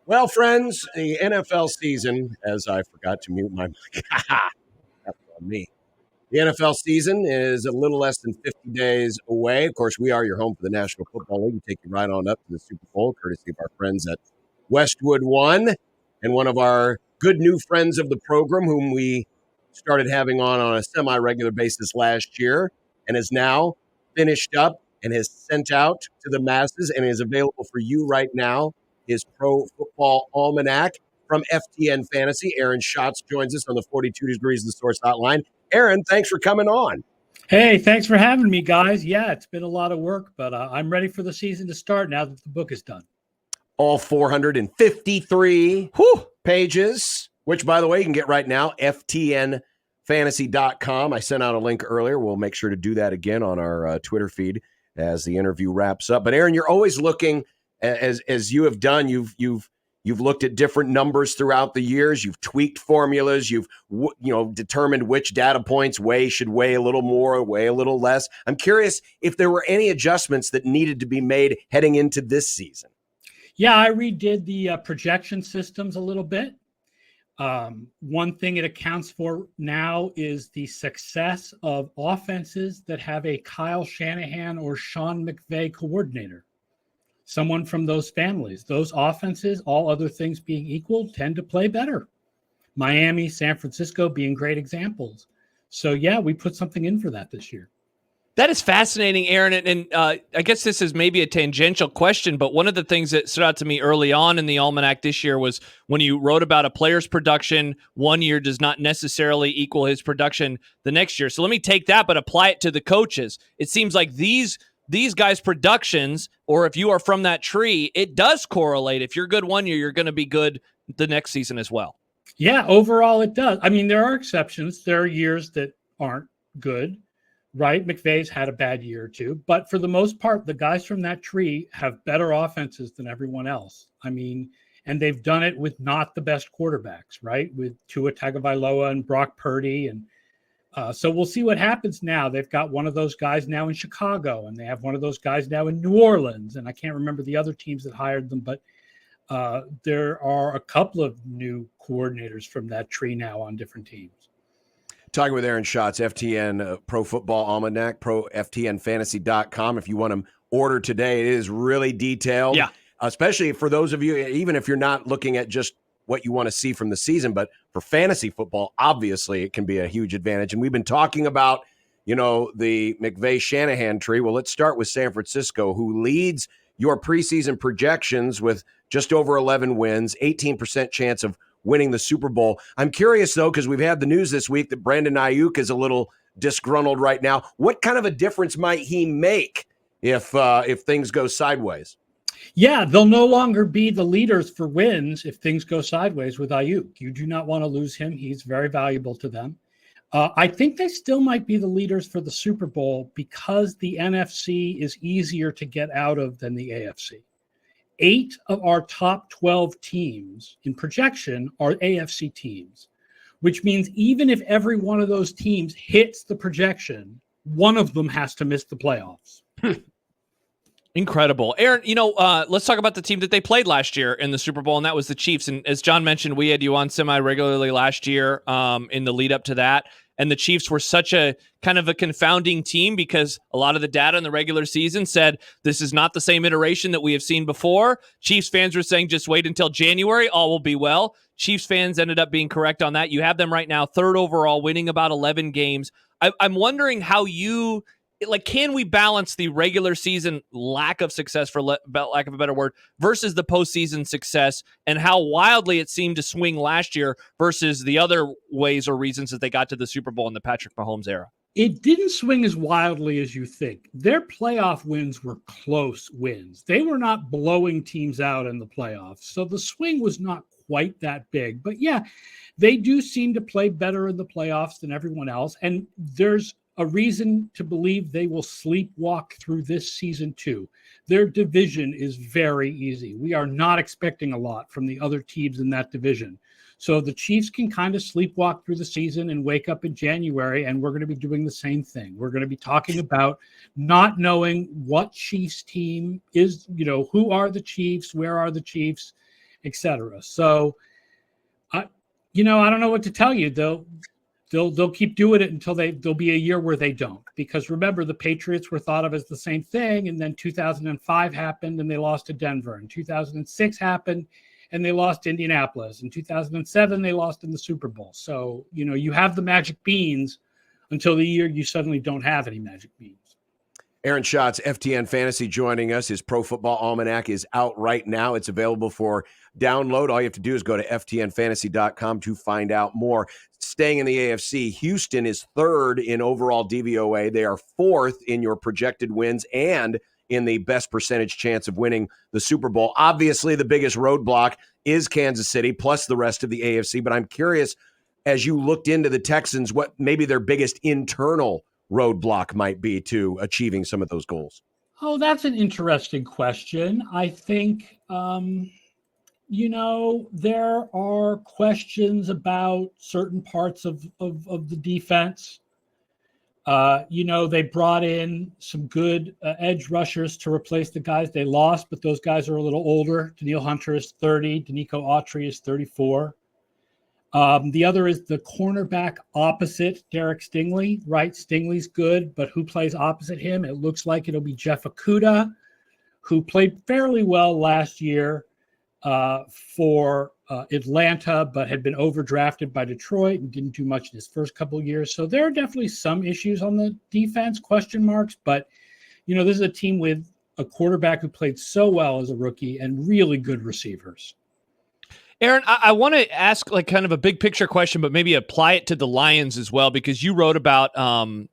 Well, friends, the NFL season, as I forgot to mute my mic, that's on me. The NFL season is a little less than 50 days away. Of course, we are your home for the National Football League. We take you right on up to the Super Bowl, courtesy of our friends at Westwood One, and one of our good new friends of the program, whom we started having on a semi-regular basis last year, and is now finished up and has sent out to the masses and is available for you right now. His Pro Football Almanac from FTN Fantasy. Aaron Schatz joins us on the 42 Degrees of the Source hotline. Aaron, thanks for coming on. Hey, thanks for having me, guys. Yeah, it's been a lot of work, but I'm ready for the season to start now that the book is done. All 453 pages, which, by the way, you can get right now, ftnfantasy.com. I sent out a link earlier. We'll make sure to do that again on our Twitter feed as the interview wraps up. But, Aaron, you're always looking, as you have done, you've looked at different numbers throughout the years. You've tweaked formulas. You've determined which data points should weigh a little more, weigh a little less. I'm curious if there were any adjustments that needed to be made heading into this season. Yeah, I redid the projection systems a little bit. One thing it accounts for now is the success of offenses that have a Kyle Shanahan or Sean McVay coordinator. Someone from those families. Those offenses, all other things being equal, tend to play better. Miami, San Francisco being great examples. So, yeah, we put something in for that this year. That is fascinating, Aaron. And I guess this is maybe a tangential question, but one of the things that stood out to me early on in the Almanac this year was when you wrote about a player's production one year does not necessarily equal his production the next year. So let me take that, but apply it to the coaches. It seems like these guys' productions, or if you are from that tree, it does correlate. If you're good one year, you're going to be good the next season as well. Yeah, overall it does. I mean, there are exceptions. There are years that aren't good, right? McVay's had a bad year or two, but for the most part, the guys from that tree have better offenses than everyone else. I mean, and they've done it with not the best quarterbacks, right? With Tua Tagovailoa and Brock Purdy. And so we'll see what happens now. They've got one of those guys now in Chicago, and they have one of those guys now in New Orleans. And I can't remember the other teams that hired them, but there are a couple of new coordinators from that tree now on different teams. Talking with Aaron Schatz, FTN Pro Football Almanac, ftnfantasy.com. If you want to order today, it is really detailed. Yeah. Especially for those of you, even if you're not looking at just what you want to see from the season, but for fantasy football, obviously it can be a huge advantage. And we've been talking about, the McVay-Shanahan tree. Well, let's start with San Francisco, who leads your preseason projections with just over 11 wins, 18% chance of winning the Super Bowl. I'm curious, though, because we've had the news this week that Brandon Ayuk is a little disgruntled right now. What kind of a difference might he make if things go sideways? Yeah, they'll no longer be the leaders for wins if things go sideways with Ayuk. You do not want to lose him. He's very valuable to them. I think they still might be the leaders for the Super Bowl because the NFC is easier to get out of than the AFC. 8 of our top 12 teams in projection are AFC teams, which means even if every one of those teams hits the projection, one of them has to miss the playoffs. Incredible. Aaron, let's talk about the team that they played last year in the Super Bowl, and that was the Chiefs. And as John mentioned, we had you on semi-regularly last year in the lead up to that. And the Chiefs were such a kind of a confounding team because a lot of the data in the regular season said this is not the same iteration that we have seen before. Chiefs fans were saying just wait until January, all will be well. Chiefs fans ended up being correct on that. You have them right now, 3rd overall, winning about 11 games. I'm wondering how can we balance the regular season lack of success, for lack of a better word, versus the postseason success, and how wildly it seemed to swing last year versus the other ways or reasons that they got to the Super Bowl in the Patrick Mahomes era? It didn't swing as wildly as you think. Their playoff wins were close wins. They were not blowing teams out in the playoffs. So the swing was not quite that big. But yeah, they do seem to play better in the playoffs than everyone else. And there's a reason to believe they will sleepwalk through this season too. Their division is very easy. We are not expecting a lot from the other teams in that division. So the Chiefs can kind of sleepwalk through the season and wake up in January, and we're going to be doing the same thing. We're going to be talking about not knowing what Chiefs team is, who are the Chiefs, where are the Chiefs, etc. So, I don't know what to tell you. They'll keep doing it until there'll be a year where they don't. Because remember, the Patriots were thought of as the same thing, and then 2005 happened and they lost to Denver, and 2006 happened and they lost to Indianapolis, and 2007 they lost in the Super Bowl. So you have the magic beans until the year you suddenly don't have any magic beans. Aaron Schatz, FTN Fantasy, joining us. His Pro Football Almanac is out right now. It's available for download. All you have to do is go to ftnfantasy.com to find out more. Staying in the AFC, Houston is third in overall DVOA. They are fourth in your projected wins and in the best percentage chance of winning the Super Bowl. Obviously, the biggest roadblock is Kansas City, plus the rest of the AFC. But I'm curious, as you looked into the Texans, what maybe their biggest internal roadblock might be to achieving some of those goals. Oh, that's an interesting question. I think, there are questions about certain parts of the defense. They brought in some good edge rushers to replace the guys they lost, but those guys are a little older. Daniil Hunter is 30. Danico Autry is 34. The other is the cornerback opposite Derek Stingley, right? Stingley's good, but who plays opposite him? It looks like it'll be Jeff Okudah, who played fairly well last year for Atlanta, but had been overdrafted by Detroit and didn't do much in his first couple of years. So there are definitely some issues on the defense, question marks, but this is a team with a quarterback who played so well as a rookie and really good receivers. Aaron, I want to ask like kind of a big picture question, but maybe apply it to the Lions as well, because you wrote about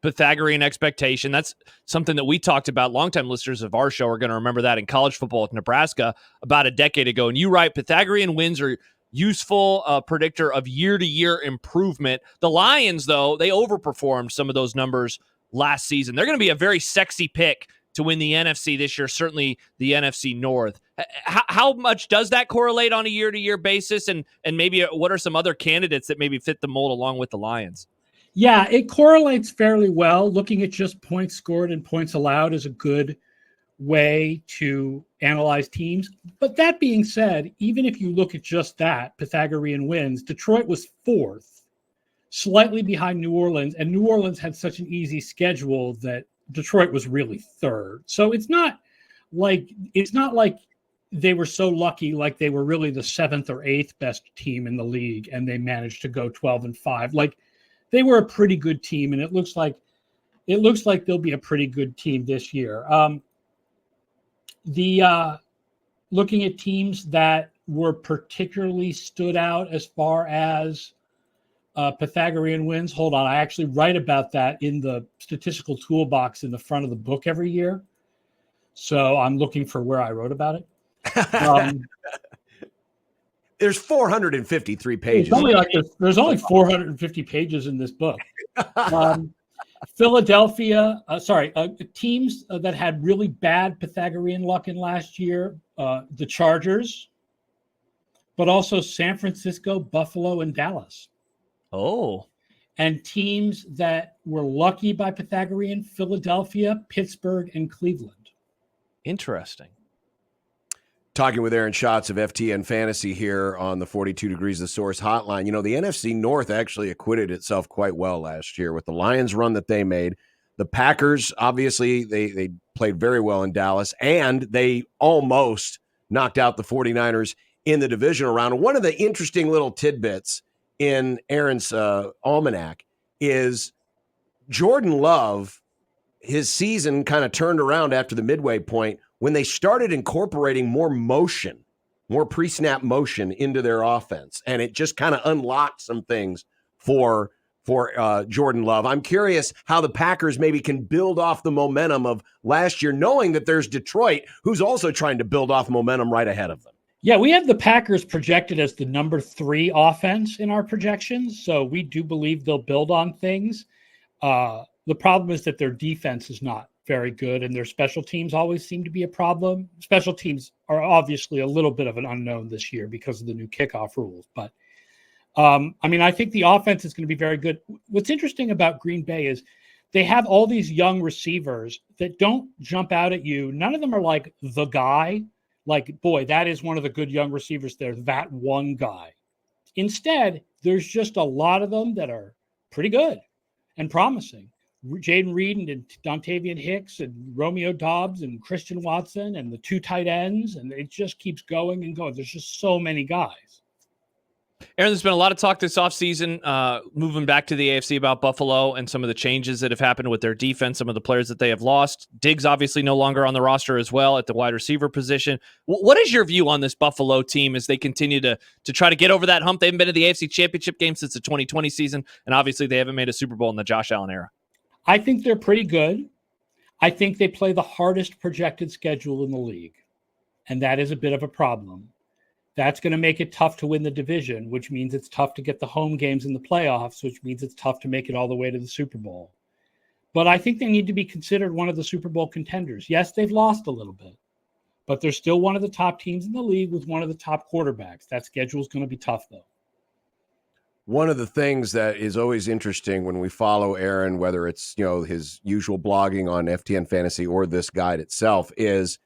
Pythagorean expectation. That's something that we talked about. Longtime listeners of our show are going to remember that in college football with Nebraska about a decade ago. And you write Pythagorean wins are useful predictor of year-to-year improvement. The Lions, though, they overperformed some of those numbers last season. They're going to be a very sexy pick to win the NFC this year, certainly the NFC North. How much does that correlate on a year-to-year basis? And maybe what are some other candidates that maybe fit the mold along with the Lions? Yeah, it correlates fairly well. Looking at just points scored and points allowed is a good way to analyze teams. But that being said, even if you look at just that, Pythagorean wins, Detroit was fourth, slightly behind New Orleans, and New Orleans had such an easy schedule that Detroit was really third. So it's not like they were so lucky, like they were really the seventh or eighth best team in the league and they managed to go 12-5. Like they were a pretty good team, and it looks like they'll be a pretty good team this year. Looking at teams that were particularly stood out as far as Pythagorean wins. Hold on. I actually write about that in the statistical toolbox in the front of the book every year. So I'm looking for where I wrote about it. There's 453 pages. There's only 450 pages in this book. Philadelphia, teams that had really bad Pythagorean luck in last year, the Chargers, but also San Francisco, Buffalo, and Dallas. Oh. And teams that were lucky by Pythagorean, Philadelphia, Pittsburgh, and Cleveland. Interesting. Talking with Aaron Schatz of FTN Fantasy here on the 42 Degrees The Source hotline. The NFC North actually acquitted itself quite well last year with the Lions run that they made. The Packers, obviously, they played very well in Dallas, and they almost knocked out the 49ers in the divisional round. One of the interesting little tidbits in Aaron's almanac is Jordan Love, his season kind of turned around after the midway point when they started incorporating more motion, more pre-snap motion into their offense. And it just kind of unlocked some things for Jordan Love. I'm curious how the Packers maybe can build off the momentum of last year, knowing that there's Detroit, who's also trying to build off momentum right ahead of them. Yeah, we have the Packers projected as the number 3 offense in our projections, so we do believe they'll build on things. The problem is that their defense is not very good, and their special teams always seem to be a problem. Special teams are obviously a little bit of an unknown this year because of the new kickoff rules, but I think the offense is going to be very good. What's interesting about Green Bay is they have all these young receivers that don't jump out at you. None of them are like the guy. like, boy, that is one of the good young receivers there, that one guy. Instead, there's just a lot of them that are pretty good and promising. Jaden Reed and Dontavian Hicks and Romeo Doubs and Christian Watson and the 2 tight ends, and it just keeps going and going. There's just so many guys. Aaron, there's been a lot of talk this offseason, moving back to the AFC about Buffalo and some of the changes that have happened with their defense, some of the players that they have lost. Diggs obviously no longer on the roster as well at the wide receiver position. What is your view on this Buffalo team as they continue to try to get over that hump? They haven't been to the AFC Championship game since the 2020 season, and obviously they haven't made a Super Bowl in the Josh Allen era. I think they're pretty good. I think they play the hardest projected schedule in the league, and that is a bit of a problem. That's going to make it tough to win the division, which means it's tough to get the home games in the playoffs, which means it's tough to make it all the way to the Super Bowl. But I think they need to be considered one of the Super Bowl contenders. Yes, they've lost a little bit, but they're still one of the top teams in the league with one of the top quarterbacks. That schedule is going to be tough, though. One of the things that is always interesting when we follow Aaron, whether it's his usual blogging on FTN Fantasy or this guide itself, is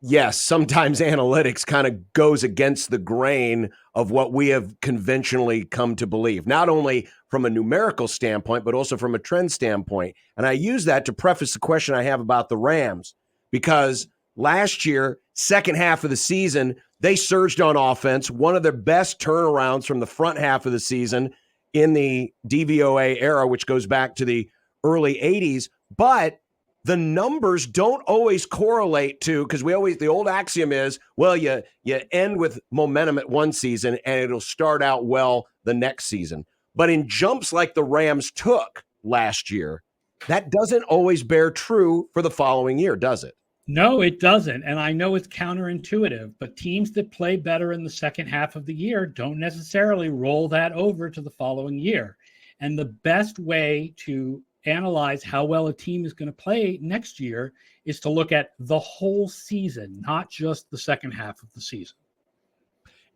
yes, sometimes analytics kind of goes against the grain of what we have conventionally come to believe, not only from a numerical standpoint, but also from a trend standpoint. And I use that to preface the question I have about the Rams, because last year, second half of the season, they surged on offense, one of their best turnarounds from the front half of the season in the DVOA era, which goes back to the early 80s. But the numbers don't always correlate to, because the old axiom is, well, you end with momentum at one season and it'll start out well the next season. But in jumps like the Rams took last year, that doesn't always bear true for the following year, does it? No, it doesn't. And I know it's counterintuitive, but teams that play better in the second half of the year don't necessarily roll that over to the following year. And the best way to analyze how well a team is going to play next year is to look at the whole season, not just the second half of the season.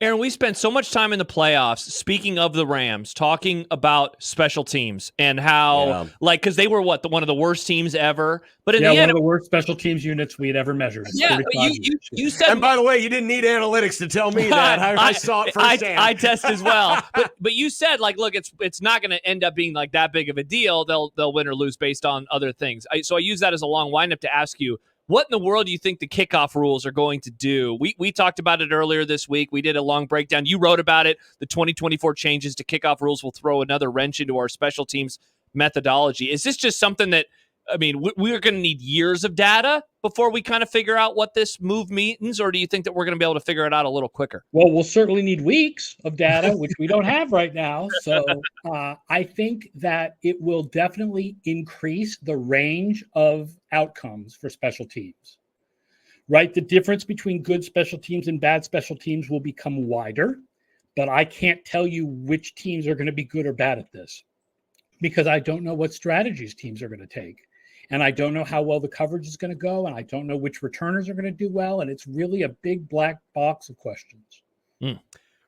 Aaron, we spent so much time in the playoffs, speaking of the Rams, talking about special teams and how, because they were one of the worst teams ever. But in the end, one of the worst special teams units we'd ever measured. Yeah, you said. And by the way, you didn't need analytics to tell me that. I saw it firsthand. I test as well. But you said, look, it's not going to end up being like that big of a deal. They'll win or lose based on other things. So I use that as a long windup to ask you, what in the world do you think the kickoff rules are going to do? We talked about it earlier this week. We did a long breakdown. You wrote about it. The 2024 changes to kickoff rules will throw another wrench into our special teams methodology. Is this just something that, we're going to need years of data before we kind of figure out what this move means, or do you think that we're going to be able to figure it out a little quicker? Well, we'll certainly need weeks of data, which we don't have right now. So I think that it will definitely increase the range of outcomes for special teams, right? The difference between good special teams and bad special teams will become wider, but I can't tell you which teams are going to be good or bad at this because I don't know what strategies teams are going to take. And I don't know how well the coverage is going to go. And I don't know which returners are going to do well. And it's really a big black box of questions.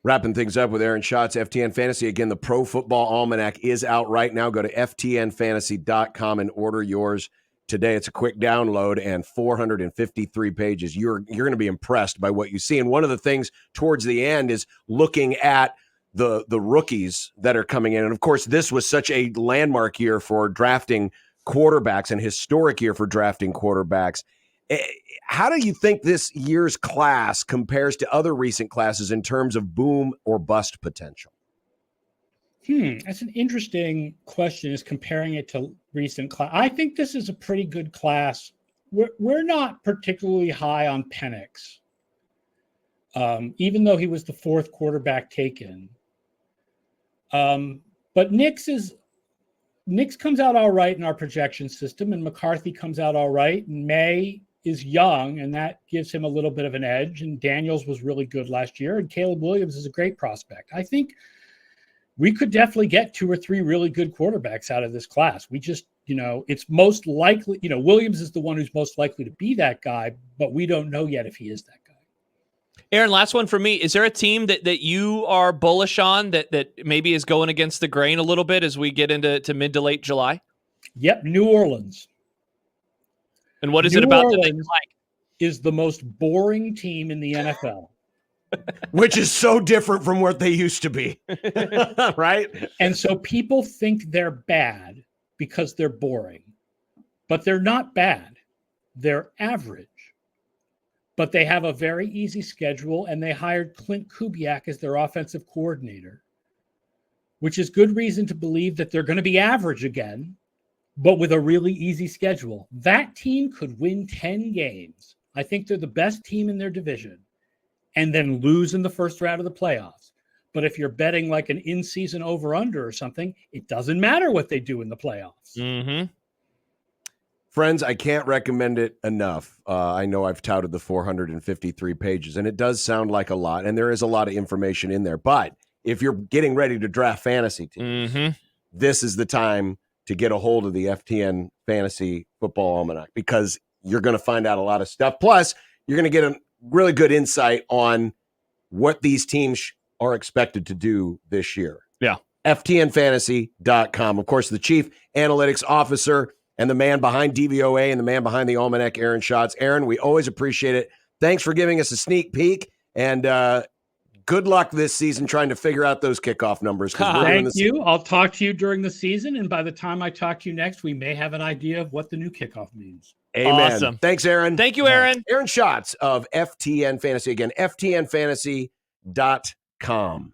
Wrapping things up with Aaron Schatz, FTN Fantasy. Again, the Pro Football Almanac is out right now. Go to ftnfantasy.com and order yours today. It's a quick download and 453 pages. You're going to be impressed by what you see. And one of the things towards the end is looking at the rookies that are coming in. And, of course, this was such a landmark year for drafting quarterbacks and historic year for drafting quarterbacks. How do you think this year's class compares to other recent classes in terms of boom or bust potential? That's an interesting question, is comparing it to recent class. I think this is a pretty good class. We're not particularly high on Penix, even though he was the fourth quarterback taken. But Nix comes out all right in our projection system, and McCarthy comes out all right, and May is young, and that gives him a little bit of an edge, and Daniels was really good last year, and Caleb Williams is a great prospect. I think we could definitely get 2 or 3 really good quarterbacks out of this class. We just, it's most likely, Williams is the one who's most likely to be that guy, but we don't know yet if he is that guy. Aaron, last one for me. Is there a team that you are bullish on that maybe is going against the grain a little bit as we get into mid to late July? Yep, New Orleans. And what is it about that they like? is the most boring team in the NFL. Which is so different from what they used to be. Right? And so people think they're bad because they're boring. But they're not bad. They're average. But they have a very easy schedule, and they hired Clint Kubiak as their offensive coordinator, which is good reason to believe that they're going to be average again, but with a really easy schedule. That team could win 10 games. I think they're the best team in their division, and then lose in the first round of the playoffs. But if you're betting like an in-season over-under or something, it doesn't matter what they do in the playoffs. Mm-hmm. Friends, I can't recommend it enough. I know I've touted the 453 pages, and it does sound like a lot, and there is a lot of information in there. But if you're getting ready to draft fantasy teams, this is the time to get a hold of the FTN Fantasy Football Almanac, because you're going to find out a lot of stuff. Plus, you're going to get a really good insight on what these teams are expected to do this year. Yeah. FTNFantasy.com. Of course, the chief analytics officer and the man behind DVOA and the man behind the Almanac, Aaron Schatz. Aaron, we always appreciate it. Thanks for giving us a sneak peek, and good luck this season trying to figure out those kickoff numbers. Thank you. I'll talk to you during the season, and by the time I talk to you next, we may have an idea of what the new kickoff means. Amen. Awesome. Thanks, Aaron. Thank you, Aaron. Aaron Schatz of FTN Fantasy. Again, FTNFantasy.com.